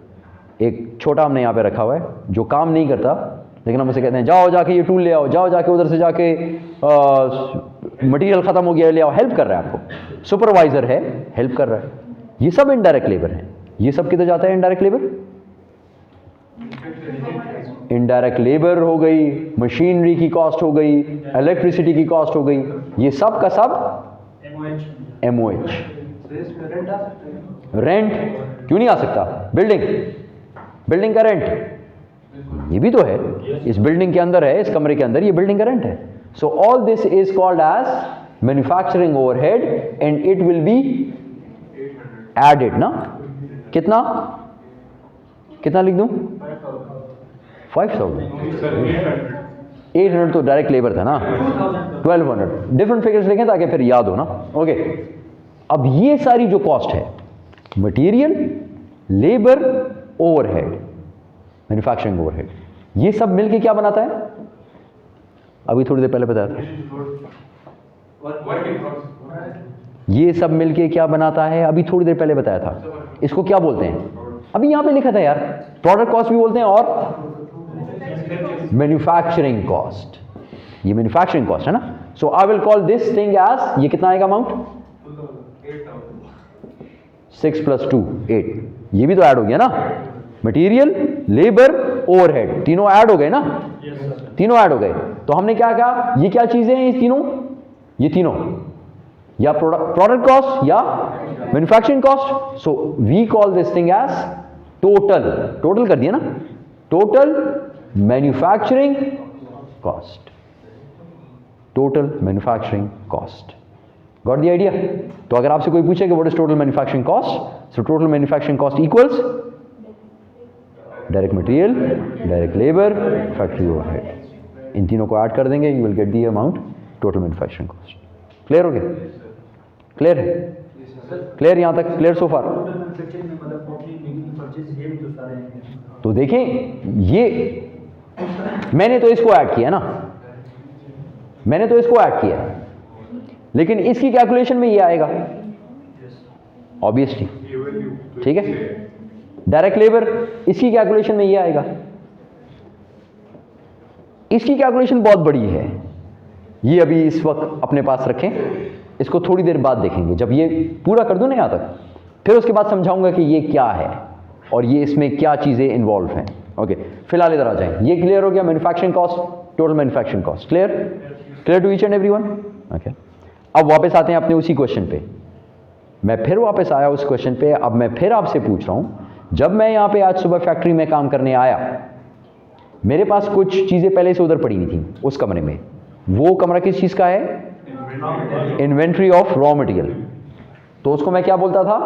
S1: एक छोटा हमने यहाँ पे रखा हुआ है जो काम नहीं करता, लेकिन हम उसे कहते हैं जाओ जाके ये टूल ले आओ, जाओ जाके उधर से जाके मटेरियल खत्म हो गया ले आओ। हेल्प कर रहा है आपको, सुपरवाइजर है, हेल्प कर रहा है। ये सब इनडायरेक्ट लेबर है। ये सब किधर जाता है? Indirect labour. इनडायरेक्ट लेबर हो गई, मशीनरी की कॉस्ट हो गई, इलेक्ट्रिसिटी की कॉस्ट हो गई, ये सब का सब MOH। रेंट क्यों नहीं आ सकता? बिल्डिंग का रेंट ये भी तो है, इस बिल्डिंग के अंदर है, इस कमरे के अंदर, ये बिल्डिंग का रेंट है। So all this is called as manufacturing overhead and it will be added ना। कितना लिख दूं? 5000। 800 तो डायरेक्ट लेबर था ना। 1200 डिफरेंट फिगर्स लिखें ताकि फिर याद हो ना। ओके, अब ये सारी जो कॉस्ट है, material, labour, overhead, manufacturing overhead, ये सब मिलके क्या बनाता है? अभी थोड़ी देर पहले बताया था। ये सब मिलके क्या बनाता है? अभी थोड़ी देर पहले बताया था। इसको क्या बोलते हैं? अभी यहां पे लिखा था यार, प्रोडक्ट कॉस्ट भी बोलते हैं और मैन्युफैक्चरिंग कॉस्ट। ये मैन्युफैक्चरिंग कॉस्ट है ना। So I will call this thing as, ये कितना आएगा अमाउंट? 6 + 2 8। ये भी तो ऐड हो गया ना। मटेरियल, लेबर, ओवरहेड, तीनों ऐड हो गए ना। तीनों ऐड हो गए। तो हमने क्या कहा? ये क्या चीजें हैं? ये तीनों या प्रोडक्ट कॉस्ट या manufacturing cost. So we call this thing as total कर दिया ना, total manufacturing cost. Total manufacturing cost. Got the idea? तो अगर आपसे कोई पूछे कि what is total manufacturing cost, so total manufacturing cost equals direct material, direct labour, factory overhead. इन तीनों को ऐड कर देंगे, you will get the amount total manufacturing cost. Clear हो गया? क्लियर है? क्लियर यहां तक? क्लियर सो फार? तो देखें, ये मैंने तो इसको ऐड किया ना, लेकिन इसकी कैलकुलेशन में ये आएगा ऑब्वियसली, ठीक है। डायरेक्ट लेबर, इसकी कैलकुलेशन में ये आएगा। इसकी कैलकुलेशन बहुत बड़ी है, ये अभी इस वक्त अपने पास रखें, इसको थोड़ी देर बाद देखेंगे। जब ये पूरा कर दूं ना यहां तक, फिर उसके बाद समझाऊंगा कि ये क्या है और ये इसमें क्या चीजें इन्वॉल्व हैं। ओके, फिलहाल इधर आ जाएं। ये क्लियर हो गया? Manufacturing cost, total manufacturing cost. Clear to each and everyone? Okay, अब वापस आते हैं अपने उसी क्वेश्चन पे। मैं फिर वापस आया उस क्वेश्चन पे। अब मैं फिर आपसे पूछ रहा हूं, जब मैं यहां पे आज सुबह फैक्ट्री में काम करने आया, मेरे पास कुछ चीजें पहले से उधर पड़ी हुई थी उस कमरे में। वो कमरा किस चीज का है? Inventory of raw material. तो उसको मैं क्या बोलता था?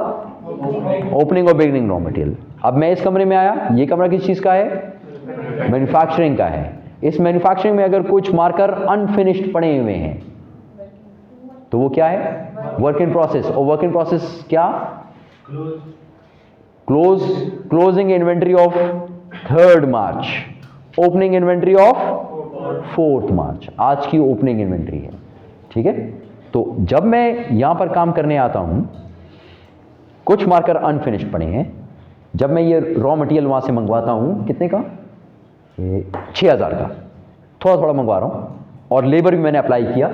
S1: ओपनिंग और बिगनिंग रॉ मटेरियल। अब मैं इस कमरे में आया, ये कमरा किस चीज का है? मैन्युफैक्चरिंग का है। इस मैन्युफैक्चरिंग में अगर कुछ मार्कर अनफिनिश्ड पड़े हुए हैं तो वो क्या है? वर्क इन प्रोसेस, और वर्क इन प्रोसेस क्या?
S3: Close
S1: closing inventory of 3rd March, opening inventory of 4th मार्च, आज की ओपनिंग इन्वेंट्री है। ठीक है, तो जब मैं यहां पर काम करने आता हूं, कुछ मार्कर अनफिनिश्ड पड़े हैं, जब मैं ये रॉ मटेरियल वहां से मंगवाता हूं, कितने का? 6000 का, थोड़ा थोड़ा मंगवा रहा हूं, और लेबर भी मैंने अप्लाई किया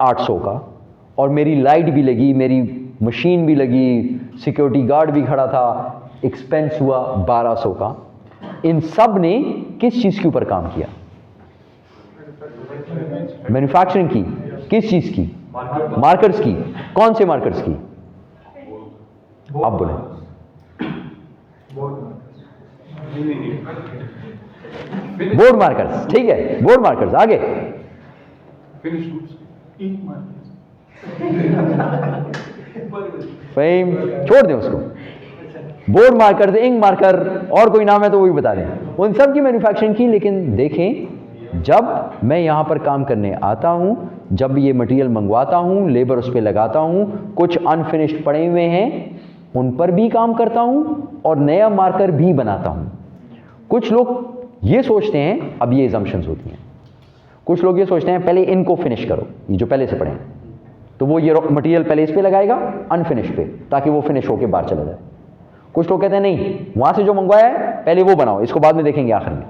S1: 800 का, और मेरी लाइट भी लगी, मेरी मशीन भी लगी, सिक्योरिटी गार्ड भी खड़ा था, एक्सपेंस हुआ 1200 का। इन सब ने किस चीज के ऊपर काम किया? मैन्युफैक्चरिंग की। किस चीज की? मार्कर्स की। कौन से मार्कर्स की? आप बोले। बोर्ड मार्कर्स, ठीक है, बोर्ड मार्कर्स। आगे
S2: finish goods,
S3: ink market
S1: fame, छोड़ दें उसको। बोर्ड मार्कर, इंक मार्कर, और कोई नाम है तो वो भी बता दें, उन सब की मैन्युफैक्चरिंग की। लेकिन देखें, जब मैं यहां पर काम करने आता हूं, जब ये मटेरियल मंगवाता हूं, लेबर उस पर लगाता हूं, कुछ अनफिनिश्ड पड़े हुए हैं, उन पर भी काम करता हूं और नया मार्कर भी बनाता हूं। कुछ लोग ये सोचते हैं, अब ये एजम्पशंस होती हैं, कुछ लोग ये सोचते हैं पहले इनको फिनिश करो, ये जो पहले से पड़े हैं, तो वो ये मटेरियल पहले इस पे लगाएगा अनफिनिश पे, ताकि वो फिनिश होके बाहर चला जाए। कुछ लोग कहते हैं नहीं, वहां से जो मंगवाया है पहले वो बनाओ, इसको बाद में देखेंगे आखिर में।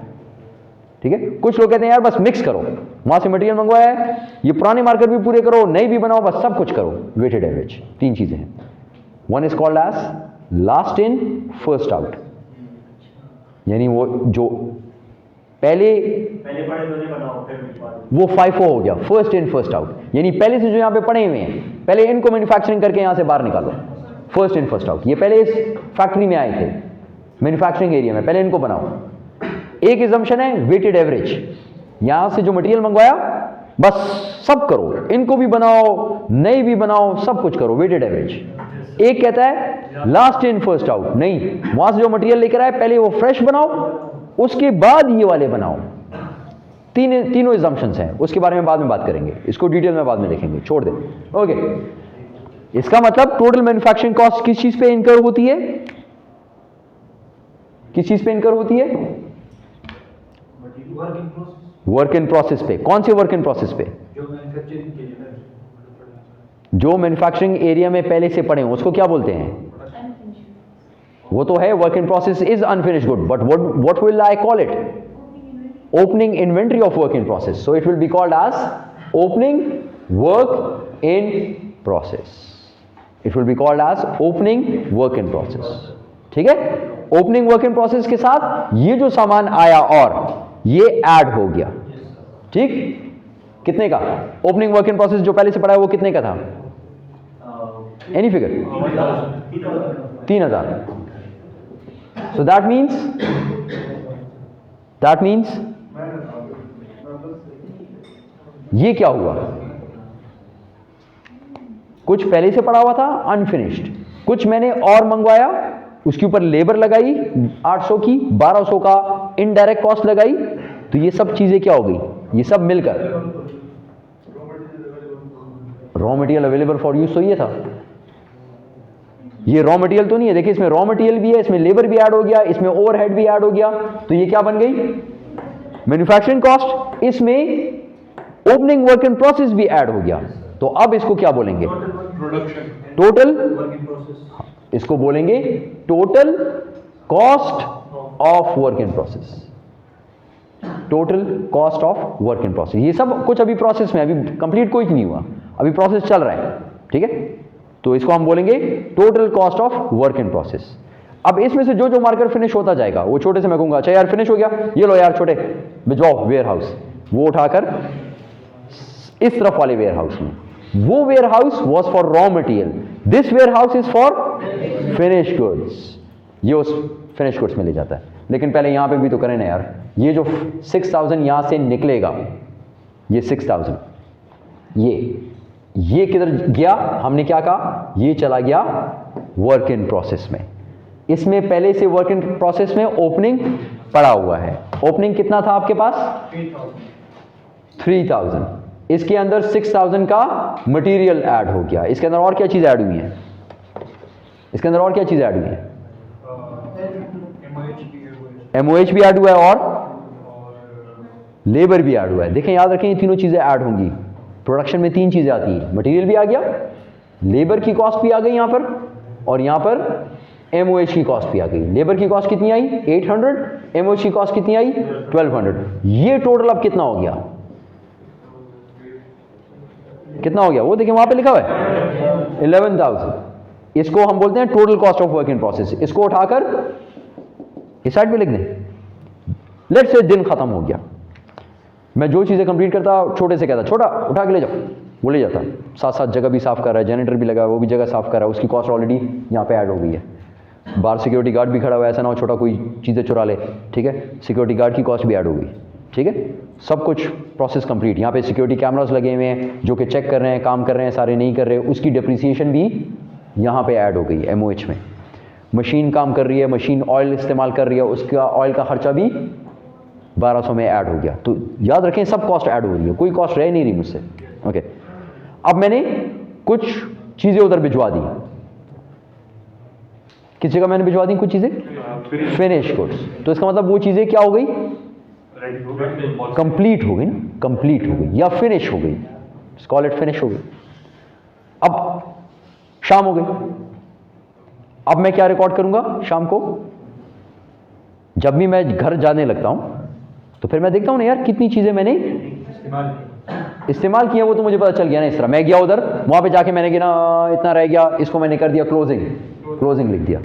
S1: ठीक है, कुछ लोग कहते हैं यार बस मिक्स करो, वहां से मटेरियल मंगवाया है, ये पुराने मार्कर भी पूरे करो, नए भी बनाओ, बस सब कुछ करो। वेटेड एवरेज, 3 चीजें हैं। One is called as last in first out, यानी वो जो पहले
S3: पड़े तो बनाओ, फिर
S1: वो FIFO हो गया, फर्स्ट इन फर्स्ट आउट, यानी पहले से जो यहां पे पड़े हुए हैं, पहले इनको मैन्युफैक्चरिंग करके यहां से बाहर निकालो, फर्स्ट इन फर्स्ट आउट। ये पहले इस फैक्ट्री में आए थे, मैन्युफैक्चरिंग एरिया में, पहले इनको बनाओ। एक एजम्पशन है वेटेड एवरेज, यहां से जो मटेरियल मंगवाया बस सब करो, इनको भी बनाओ, नए भी बनाओ, सब कुछ करो, वेटेड एवरेज। एक कहता है लास्ट इन फर्स्ट आउट, नहीं, वहां से जो मटेरियल लेकर आए पहले वो फ्रेश बनाओ, उसके बाद ये वाले बनाओ। तीनों एजम्पशंस हैं, उसके बारे में बाद में बात करेंगे, इसको डिटेल में बाद में देखेंगे, छोड़ दे। ओके, इसका मतलब टोटल मैन्युफैक्चरिंग कॉस्ट किस चीज पे इनकर होती है? किस चीज पे इनकर होती है? वर्क इन प्रोसेस पे। कौन से वर्क इन प्रोसेस पे? जो मैन्युफैक्चरिंग एरिया में पहले से पड़े हैं, उसको क्या बोलते हैं? वो तो है work in process is unfinished good, but what will I call it? Opening inventory of work in process, so it will be called as opening work in process. It will be called as opening work in process. ठीक है, opening work in process के साथ ये जो सामान आया और ये ऐड हो गया। ठीक, कितने का? ओपनिंग वर्क इन प्रोसेस जो पहले से पड़ा है वो कितने का था? Any figure? 3000। So that means ये क्या हुआ? कुछ पहले से पड़ा हुआ था अनफिनिश्ड, कुछ मैंने और मंगवाया, उसके ऊपर लेबर लगाई 800 की, 1200 का इनडायरेक्ट कॉस्ट लगाई, तो ये सब चीजें क्या हो गई? ये सब मिलकर raw material available for use. तो ये था, ये रॉ मटेरियल तो नहीं है, देखिए इसमें रॉ मटेरियल भी है, इसमें लेबर भी ऐड हो गया, इसमें ओवरहेड भी ऐड हो गया, तो ये क्या बन गई? Manufacturing cost. इसमें ओपनिंग वर्क इन प्रोसेस भी ऐड हो गया, तो अब इसको क्या बोलेंगे? टोटल
S3: वर्क इन प्रोसेस,
S1: इसको बोलेंगे total cost of work in process. Total cost of work in process. ये सब कुछ अभी प्रोसेस में, अभी कंप्लीट कोई नहीं हुआ, अभी प्रोसेस चल रहा है। ठीक है, तो इसको हम बोलेंगे total cost of work in process. अब इसमें से जो जो मार्कर फिनिश होता जाएगा, वो छोटे से मैं कहूंगा अच्छा यार फिनिश हो गया, ये लो यार छोटे भिजवाओ वेयर हाउस, वो उठाकर इस तरफ वाले वेयर हाउस में, वो warehouse was for raw material, this warehouse is for finish goods. ये उस फिनिश गुड्स में ले जाता है। लेकिन पहले यहां पे भी तो करें ना यार, ये जो 6000 यहां से निकलेगा, ये 6000 ये किधर गया? हमने क्या कहा? ये चला गया वर्क इन प्रोसेस में। इसमें पहले से वर्क इन प्रोसेस में ओपनिंग पड़ा हुआ है। ओपनिंग कितना था आपके पास? 3000। इसके अंदर 6000 का मटेरियल ऐड हो गया। इसके अंदर और क्या चीज़ ऐड हुई है? इसके अंदर और क्या चीज़ ऐड हुई है? MOH भी ऐड हुआ है और लेबर भी ऐड हुआ है। देखें, याद रखें, ये तीनों चीज़ें ऐड होंगी। प्रोडक्शन में 3 चीज़ें आती हैं, मटेरियल भी आ गया, लेबर की कॉस्ट भी आ गई यहाँ पर, और यहाँ पर MOH की कॉस्ट भी आ गई। लेबर की कॉस्ट कितनी आई? 800। MOH की कॉस्ट कितनी आई? 1200। ये टोटल अब कितना हो गया? कितना हो गया? वो देखिए वहां पे लिखा हुआ है 11,000। इसको हम बोलते हैं total cost of work in process. इसको उठाकर इस साइड पे लिख दें। लेट्स से दिन खत्म हो गया, मैं जो चीज़ें कंप्लीट करता छोटे से कहता छोटा उठा के ले जाओ, वो ले जाता। साथ साथ जगह भी साफ कर रहा है, जनरेटर भी लगा है, वो भी जगह साफ कर रहा है, उसकी कॉस्ट ऑलरेडी यहाँ पे ऐड हो गई है। बाहर सिक्योरिटी गार्ड भी खड़ा हुआ है, ऐसा ना हो छोटा कोई चीज़ें चुरा ले, ठीक है, सिक्योरिटी गार्ड की कॉस्ट भी ऐड हो गई, ठीक है। सब कुछ प्रोसेस कंप्लीट। यहाँ पे सिक्योरिटी कैमरास लगे हुए हैं जो कि चेक कर रहे हैं, काम कर रहे हैं, सारे नहीं कर रहे, उसकी डिप्रिसिएशन भी यहाँ पे ऐड हो गई MOH में। मशीन काम कर रही है, मशीन ऑयल इस्तेमाल कर रही है, उसका ऑयल का खर्चा भी 1200 में ऐड हो गया। तो याद रखें, सब कॉस्ट ऐड हो रही है, कोई कॉस्ट रह नहीं रही मुझसे। ओके, अब मैंने कुछ चीज़ें उधर भिजवा दी। किस जगह मैंने भिजवा दी कुछ चीज़ें? Finish goods. तो इसका मतलब वो चीज़ें क्या हो गई? कंप्लीट हो गई ना, कंप्लीट हो गई या फिनिश हो गई, कॉल इट फिनिश हो गई। अब शाम हो गई, अब मैं क्या रिकॉर्ड करूंगा? शाम को जब भी मैं घर जाने लगता हूं तो फिर मैं देखता हूं ना यार कितनी चीजें मैंने इस्तेमाल किया, वो तो मुझे पता चल गया ना। इस तरह मैं गया उधर, वहां पे जाके मैंने गिना इतना रह गया, इसको मैंने कर दिया क्लोजिंग लिख दिया।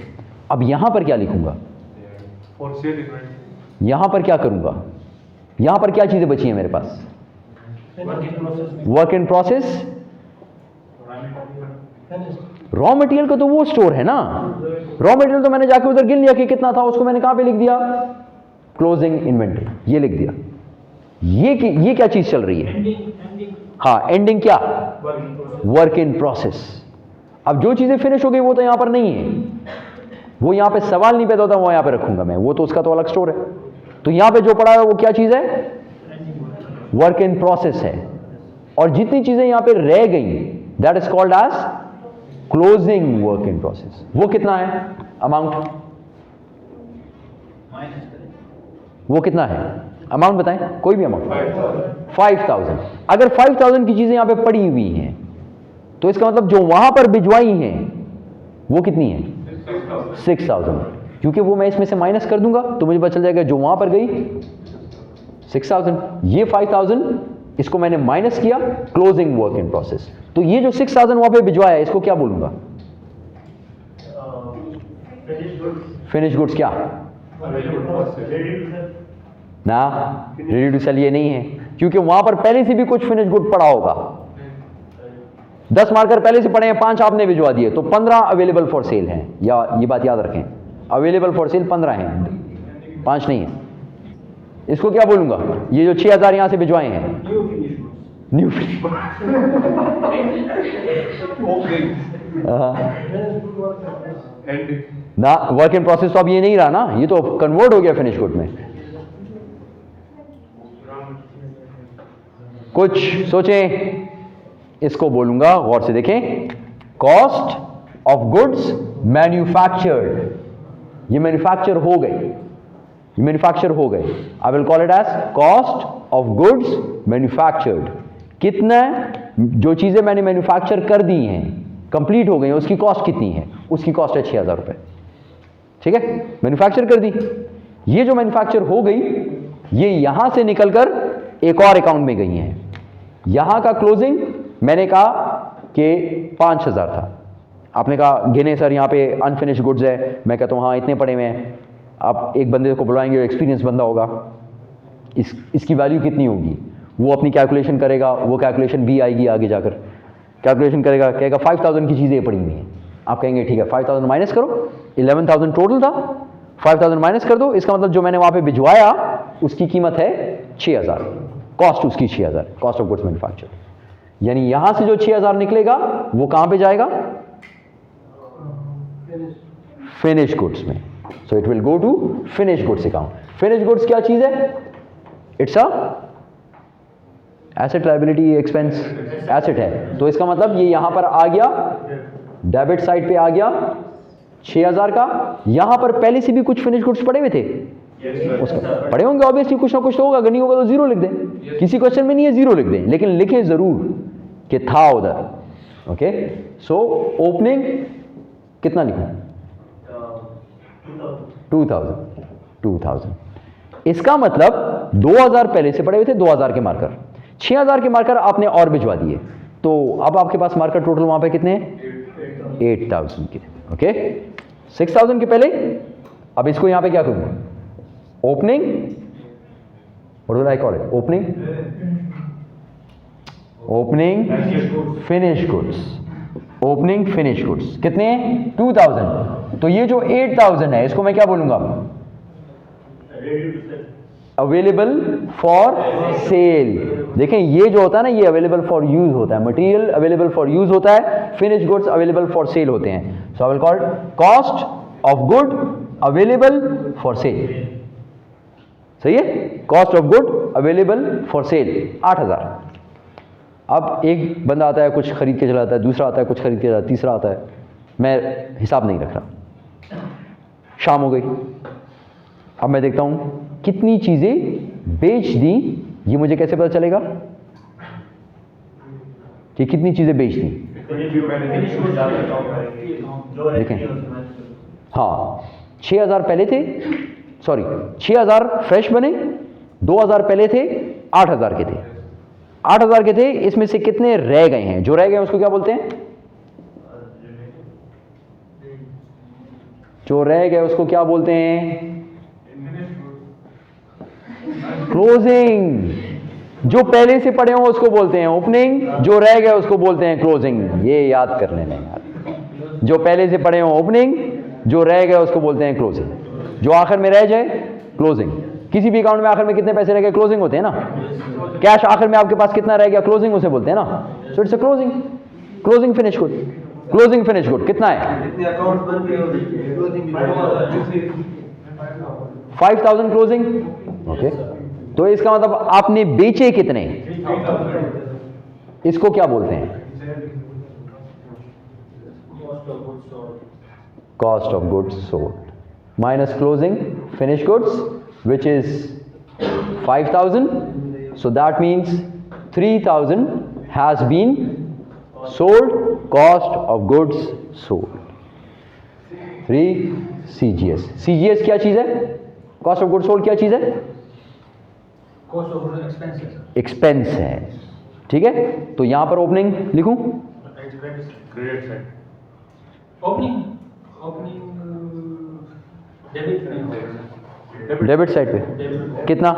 S1: अब यहां पर क्या लिखूंगा? यहां पर क्या करूंगा? यहां पर क्या चीजें बची हैं मेरे पास? Work in process. Raw material का तो वो स्टोर है ना, रॉ मटेरियल तो मैंने जाके उधर गिन लिया कि कितना था, उसको मैंने कहां पे लिख दिया? क्लोजिंग इन्वेंटरी, ये लिख दिया। ये क्या चीज चल रही है? हाँ, एंडिंग क्या? Work in process. अब जो चीजें फिनिश हो गई वो तो यहां पर नहीं है, वो यहां पे सवाल नहीं पैदा होता, वो यहां पे रखूंगा मैं, वो तो उसका तो अलग स्टोर है। तो यहां पे जो पड़ा है वो क्या चीज है? वर्क इन प्रोसेस है। और जितनी चीजें यहां पे रह गई that is called as closing work in process. वो कितना है अमाउंट? वो कितना है अमाउंट बताएं, कोई भी अमाउंट। 5000। अगर 5000 की चीजें यहां पे पड़ी हुई हैं तो इसका मतलब जो वहां पर भिजवाई हैं वो कितनी है? 6000। क्योंकि वो मैं इसमें से माइनस कर दूंगा तो मुझे पता चल जाएगा जो वहां पर गई 6000, ये 5000, इसको मैंने माइनस किया, क्लोजिंग वर्क इन प्रोसेस। तो ये जो 6000 वहां पे भिजवाया इसको क्या बोलूंगा? Finish goods. क्या ना? रेडी टू सेल ये नहीं है, क्योंकि वहां पर पहले से भी कुछ फिनिश गुड पड़ा होगा। 10 मार्कर पहले से पड़े हैं, 5 आपने भिजवा दिए, तो 15 अवेलेबल फॉर सेल हैं। या ये बात याद रखें, अवेलेबल फॉर सेल 15 हैं, 5 नहीं है। इसको क्या बोलूंगा? ये जो 6000 यहां से भिजवाए हैं, न्यू फिनिश। ना, वर्क इन प्रोसेस तो अब ये नहीं रहा ना, ये तो कन्वर्ट हो गया फिनिश गुड में। कुछ सोचें, इसको बोलूंगा, गौर से देखें, कॉस्ट ऑफ गुड्स मैन्युफैक्चर्ड। ये मैन्युफैक्चर हो गए, ये मैन्युफैक्चर हो गए। I will call it as cost of goods manufactured. कितना? जो चीजें मैंने मैन्युफैक्चर कर दी हैं, कंप्लीट हो गई, उसकी कॉस्ट कितनी है? उसकी कॉस्ट है 6000 रुपए, ठीक है, मैन्युफैक्चर कर दी। ये जो मैन्युफैक्चर हो गई ये यहां से निकलकर एक और अकाउंट में गई हैं। यहां का क्लोजिंग मैंने कहा कि 5000 था, आपने कहा गिने सर यहां पे अनफिनिश गुड्स है, मैं कहता हूं हाँ इतने पड़े हुए हैं। आप एक बंदे को बुलाएंगे, एक्सपीरियंस बंदा होगा, इसकी वैल्यू कितनी होगी वो अपनी कैलकुलेशन करेगा, वो कैलकुलेशन भी आएगी आगे जाकर, कैलकुलेशन करेगा, कहेगा 5000 की चीज़ें पड़ी हुई हैं। आप कहेंगे ठीक है 5000 माइनस करो, 11000 टोटल था, 5000 माइनस कर दो, इसका मतलब जो मैंने वहां पे भिजवाया उसकी कीमत है 6000, कॉस्ट उसकी 6000, कॉस्ट ऑफ गुड्स मैन्युफैक्चर। यानी यहां से जो 6000 निकलेगा वो कहां पे जाएगा? फिनिश गुड्स में। So it will go to finish goods account. Finish goods क्या चीज है? It's a asset liability expense asset है, तो इसका मतलब ये यहां पर आ गया, डेबिट साइड पे आ गया 6000 का। यहां पर पहले से भी कुछ फिनिश गुड्स पड़े हुए थे, उसका पड़े होंगे ऑब्वियसली, कुछ ना कुछ तो होगा, अगर नहीं होगा तो जीरो लिख दें, किसी क्वेश्चन में नहीं है जीरो लिख दें, लेकिन लिखें जरूर कि था उधर। ओके, सो ओपनिंग कितना लिखूं? 2000। इसका मतलब 2000 पहले से पड़े हुए थे, 2000 के मार्कर, 6000 के मार्कर आपने और भिजवा दिए, तो अब आपके पास मार्कर टोटल वहां पे कितने हैं? 8000 के। ओके, 6000 के पहले। अब इसको यहां पे क्या करूंगा? Opening, what will I call it? Opening finish goods, opening finish goods कितने? 2000। तो ये जो 8000 है इसको मैं क्या बोलूंगा? Available for cell. देखें ये जो होता है ना, ये अवेलेबल फॉर यूज होता है, मटेरियल अवेलेबल फॉर यूज होता है, finish goods available for sale होते हैं। So I will call cost of good available for sale. सही है, cost of good available for sale 8000। अब एक बंदा आता है कुछ खरीद के चला जाता है, दूसरा आता है कुछ खरीद के चला जाता है, तीसरा आता है, मैं हिसाब नहीं रख रहा। शाम हो गई, अब मैं देखता हूं कितनी चीजें बेच दी, ये मुझे कैसे पता चलेगा कि कितनी चीजें बेच दी? देखें, हाँ 6000 पहले थे, सॉरी 6000 फ्रेश बने, 2000 पहले थे, 8000 के थे, 8000 के थे, इसमें से कितने रह गए हैं? जो रह गए उसको क्या बोलते हैं? जो रह गए उसको क्या बोलते हैं? क्लोजिंग। जो पहले से पड़े हो उसको बोलते हैं ओपनिंग, जो रह गए उसको बोलते हैं क्लोजिंग। ये याद कर लेना यार, जो पहले से पड़े हो ओपनिंग, जो रह गए उसको बोलते हैं क्लोजिंग, जो आखिर में रह जाए क्लोजिंग। किसी भी अकाउंट में आखिर में कितने पैसे रह गए क्लोजिंग होते हैं ना। कैश आखिर में आपके पास कितना रह गया क्लोजिंग उसे बोलते हैं ना। So it's a closing, closing finish good. Closing finish good कितना है? 5000 क्लोजिंग। ओके, तो इसका मतलब आपने बेचे कितने, इसको क्या बोलते हैं? Cost of goods sold minus closing finish goods which is 5000. So that means 3000 has been sold, cost of goods sold. 3 CGS. CGS क्या चीज है? कॉस्ट ऑफ गुड्स सोल्ड क्या चीज है?
S3: कॉस्ट ऑफ एक्सपेंसेस,
S1: एक्सपेंस है। ठीक है, तो यहां पर ओपनिंग लिखूं?
S2: क्रेडिट साइड,
S3: ओपनिंग डेबिट नहीं होगा,
S1: डेबिट साइड पे
S3: डेबिट
S1: कितना?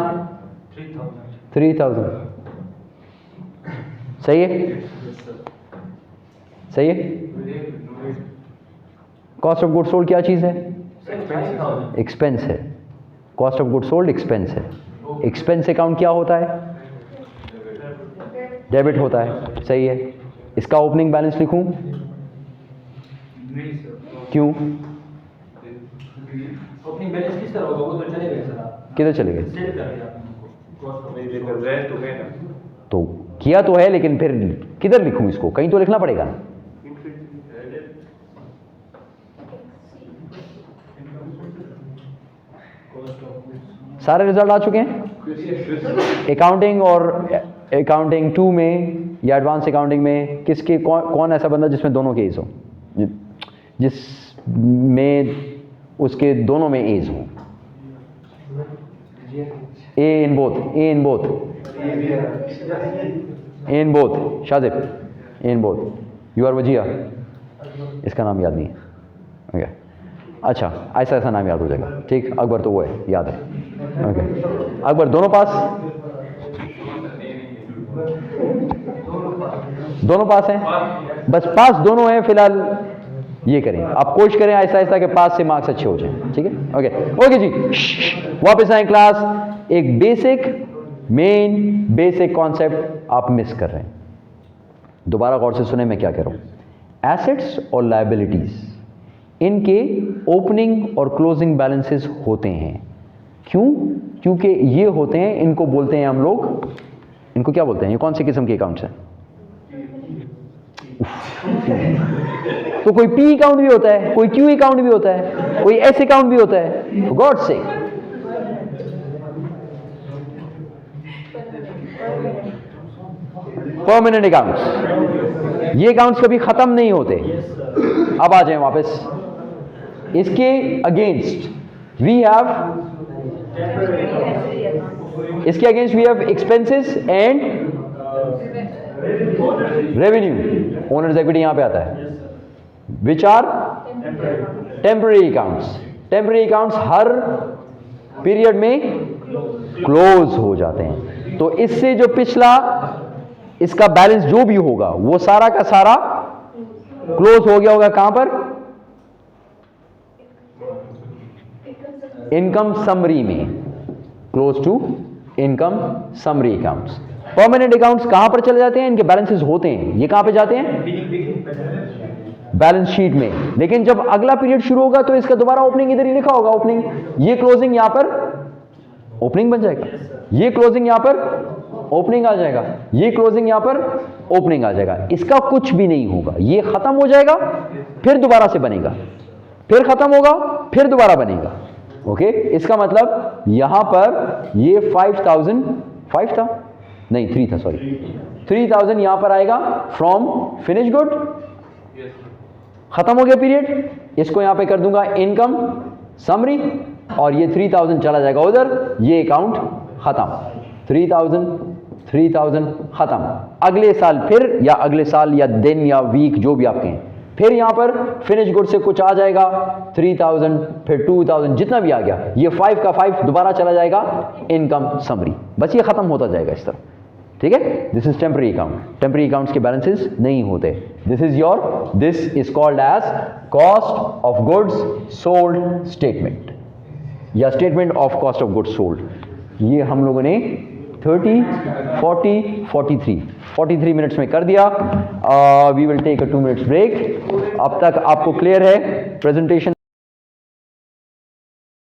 S1: 3000। सही है, सही है। कॉस्ट ऑफ गुड सोल्ड क्या चीज है? एक्सपेंस है। Cost of good sold expense है। एक्सपेंस अकाउंट क्या होता है? डेबिट होता है। सही है, इसका ओपनिंग बैलेंस लिखूं? क्यों?
S3: ओपनिंग बैलेंस किस तरह होगा? वो तो चले गए सर, आप
S1: किधर चले गए?
S3: सेल कर दिया आपने कॉस्ट
S2: नहीं लेकर रह तो है ना,
S1: तो किया तो है, लेकिन फिर किधर लिखूं इसको? कहीं तो लिखना पड़ेगा ना। सारे रिजल्ट आ चुके हैं अकाउंटिंग और अकाउंटिंग 2 में या एडवांस अकाउंटिंग में। किसके कौन ऐसा बंदा जिसमें दोनों के एज हो, जिसमें उसके दोनों में एज हो? A in both, A in both, A in both. Shajib, A in both. You are Wajiya, इसका नाम याद नहीं है। ओके, अच्छा ऐसा ऐसा नाम याद हो जाएगा। ठीक, अकबर तो वो है, याद है। ओके, अकबर दोनों पास, दोनों पास हैं, बस पास दोनों हैं फिलहाल। ये करें, आप कोशिश करें ऐसा ऐसा कि पास से मार्क्स अच्छे हो जाएं। ठीक है, ओके ओके जी, वापस आए क्लास। एक बेसिक मेन बेसिक कॉन्सेप्ट आप मिस कर रहे हैं, दोबारा गौर से सुने मैं क्या कह रहा हूं। एसेट्स और लायबिलिटीज, इनके ओपनिंग और क्लोजिंग बैलेंसेस होते हैं। क्यों? क्योंकि ये होते हैं, इनको बोलते हैं हम लोग इनको क्या बोलते हैं? ये कौन सी किस्म के अकाउंट्स हैं? तो कोई पी अकाउंट भी होता है, कोई क्यू अकाउंट भी होता है, कोई एस अकाउंट भी होता है, for god sake. Permanent accounts, ये अकाउंट्स कभी खत्म नहीं होते। अब आ जाए वापस, इसके अगेंस्ट वी हैव, इसके against we have expenses and revenue, owners equity यहां पे आता है, which are temporary accounts. Temporary accounts हर पीरियड में क्लोज हो जाते हैं। तो इससे जो पिछला इसका बैलेंस जो भी होगा वो सारा का सारा क्लोज हो गया होगा। कहां पर? इनकम समरी में, close to income summary accounts. Permanent accounts कहां पर चले जाते हैं? इनके बैलेंसेस होते हैं, ये कहां पे जाते हैं? बैलेंस शीट में। लेकिन जब अगला पीरियड शुरू होगा तो इसका दोबारा ओपनिंग इधर ही लिखा होगा, ओपनिंग। ये क्लोजिंग यहां पर ओपनिंग बन जाएगा, ये क्लोजिंग यहां पर ओपनिंग आ जाएगा, ये क्लोजिंग यहां पर ओपनिंग आ जाएगा। इसका कुछ भी नहीं होगा, ये खत्म हो जाएगा फिर दोबारा से बनेगा, फिर खत्म होगा फिर दोबारा बनेगा। ओके, इसका मतलब यहां पर ये 5,005 था, नहीं 3 था, सॉरी 3,000 यहां पर आएगा फ्रॉम फिनिश गुड। खत्म हो गया पीरियड, इसको यहां पे कर दूंगा इनकम समरी, और ये 3,000 चला जाएगा उधर, ये अकाउंट खत्म। 3,000 खत्म। अगले साल फिर, या अगले साल या दिन या वीक जो भी आप कहें, फिर यहां पर फिनिश गुड से कुछ आ जाएगा 3,000, फिर 2,000, जितना भी आ गया, ये 5 का 5 दोबारा चला जाएगा इनकम समरी। बस ये खत्म होता जाएगा इस तरह। ठीक है, this is temporary account. Temporary accounts के बैलेंसेस नहीं होते। This is called as cost of goods sold statement, या statement of cost of goods sold. ये हम लोगों ने 30, 40, 43 मिनट्स में कर दिया। We will take a 2 minutes break. अब तक आपको क्लियर है प्रेजेंटेशन?